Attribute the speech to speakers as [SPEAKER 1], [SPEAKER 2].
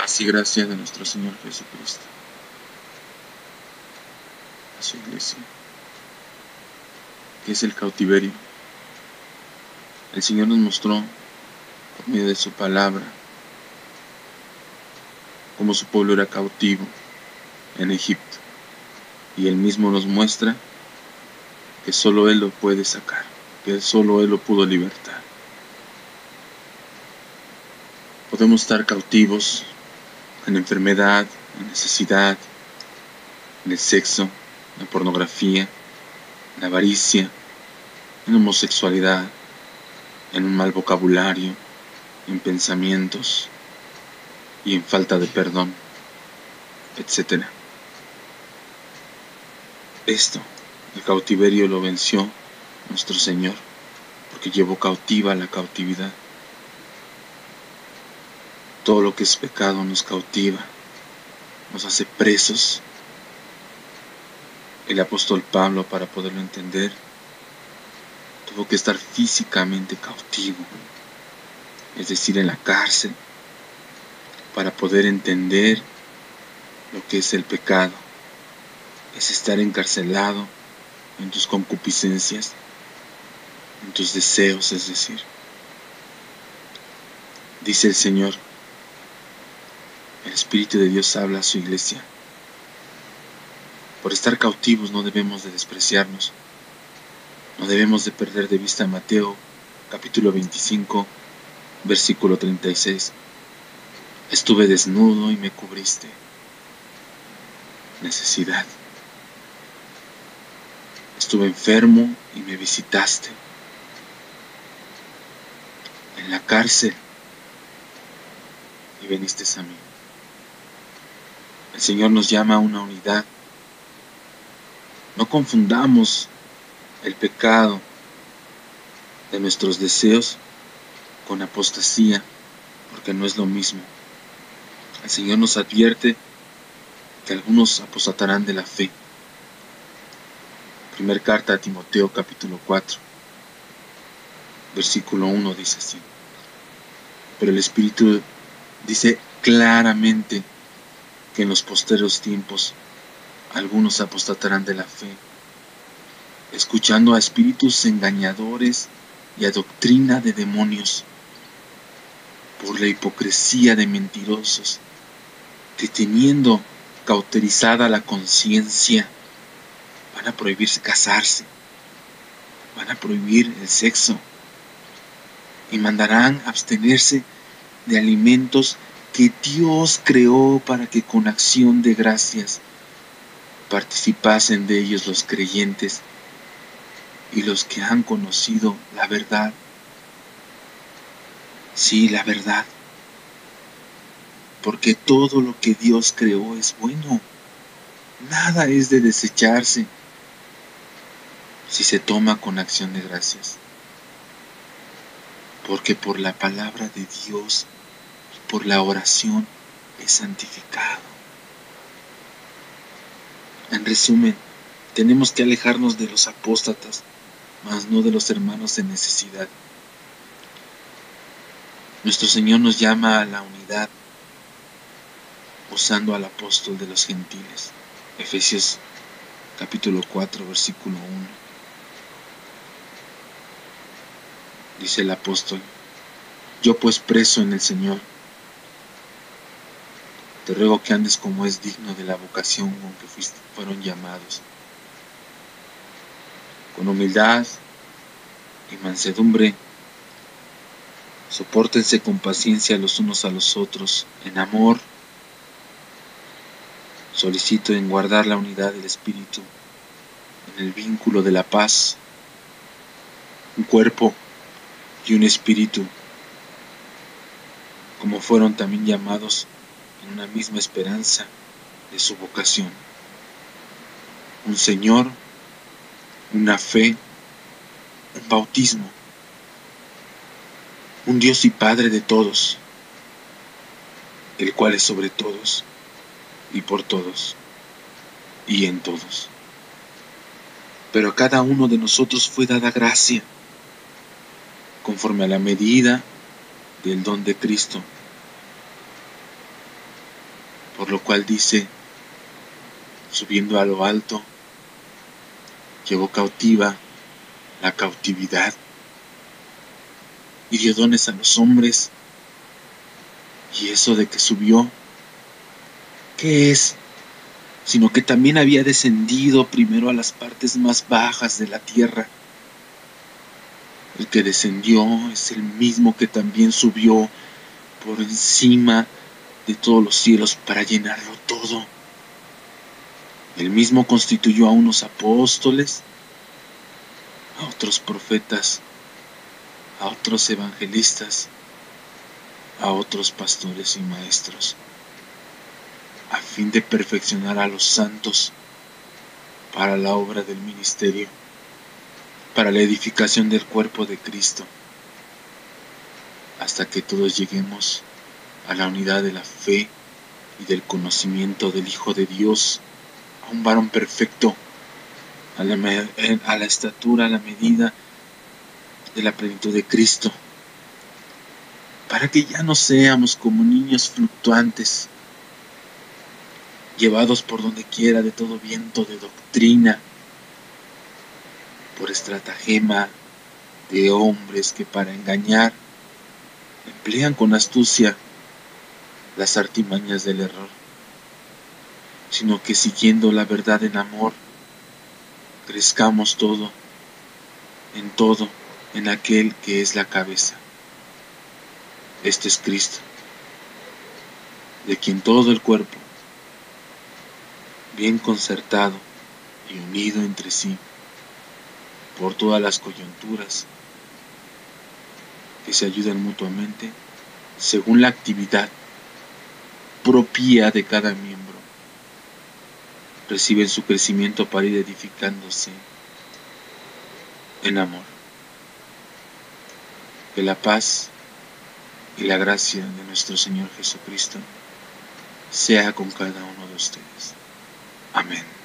[SPEAKER 1] Paz y gracia de nuestro Señor Jesucristo a su iglesia. ¿Qué es el cautiverio? El Señor nos mostró por medio de su palabra cómo su pueblo era cautivo en Egipto, y Él mismo nos muestra que solo Él lo puede sacar, que solo Él lo pudo libertar. Podemos estar cautivos en enfermedad, en necesidad, en el sexo, en la pornografía, en la avaricia, en la homosexualidad, en un mal vocabulario, en pensamientos y en falta de perdón, etc. Esto, el cautiverio lo venció nuestro Señor, porque llevó cautiva la cautividad. Todo lo que es pecado nos cautiva, nos hace presos. El apóstol Pablo, para poderlo entender, tuvo que estar físicamente cautivo, es decir, en la cárcel, para poder entender lo que es el pecado. Es estar encarcelado en tus concupiscencias, en tus deseos, es decir. Dice el Señor, el Espíritu de Dios habla a su iglesia. Por estar cautivos no debemos de despreciarnos, no debemos de perder de vista Mateo capítulo 25, versículo 36. Estuve desnudo y me cubriste. Necesidad. Estuve enfermo y me visitaste. En la cárcel y viniste a mí. El Señor nos llama a una unidad. No confundamos el pecado de nuestros deseos con apostasía, porque no es lo mismo. El Señor nos advierte que algunos apostatarán de la fe. Primer carta a Timoteo capítulo 4, versículo 1 dice así. Pero el Espíritu dice claramente que en los postreros tiempos algunos apostatarán de la fe, escuchando a espíritus engañadores y a doctrina de demonios, por la hipocresía de mentirosos, que teniendo cauterizada la conciencia, van a prohibirse casarse, van a prohibir el sexo, y mandarán abstenerse de alimentos que Dios creó para que con acción de gracias participasen de ellos los creyentes y los que han conocido la verdad. Sí, la verdad. Porque todo lo que Dios creó es bueno. Nada es de desecharse si se toma con acción de gracias. Porque por la palabra de Dios y por la oración es santificado. En resumen, tenemos que alejarnos de los apóstatas, mas no de los hermanos en necesidad. Nuestro Señor nos llama a la unidad, usando al apóstol de los gentiles. Efesios capítulo 4, versículo 1. Dice el apóstol: yo pues preso en el Señor, te ruego que andes como es digno de la vocación con que fueron llamados, con humildad y mansedumbre. Sopórtense con paciencia los unos a los otros, en amor. Solicito en guardar la unidad del Espíritu, en el vínculo de la paz, un cuerpo y un espíritu, como fueron también llamados en una misma esperanza de su vocación. Un Señor, una fe, un bautismo, un Dios y Padre de todos, el cual es sobre todos y por todos y en todos. Pero a cada uno de nosotros fue dada gracia, conforme a la medida del don de Cristo. por lo cual dice, subiendo a lo alto, llevó cautiva la cautividad y dio dones a los hombres. Y eso de que subió, ¿qué es? Sino que también había descendido primero a las partes más bajas de la tierra. El que descendió es el mismo que también subió por encima de todos los cielos para llenarlo todo. El mismo constituyó a unos apóstoles, a otros profetas, a otros evangelistas, a otros pastores y maestros, a fin de perfeccionar a los santos para la obra del ministerio, para la edificación del cuerpo de Cristo, hasta que todos lleguemos a la unidad de la fe y del conocimiento del Hijo de Dios, a un varón perfecto, a la estatura, a la medida de la plenitud de Cristo, para que ya no seamos como niños fluctuantes, llevados por donde quiera de todo viento de doctrina, por estratagema de hombres que para engañar emplean con astucia las artimañas del error, sino que siguiendo la verdad en amor, crezcamos todo, en aquel que es la cabeza. Este es Cristo, de quien todo el cuerpo, bien concertado y unido entre sí, por todas las coyunturas, que se ayudan mutuamente, según la actividad propia de cada miembro, reciben su crecimiento para ir edificándose en amor. Que la paz y la gracia de nuestro Señor Jesucristo sea con cada uno de ustedes. Amén.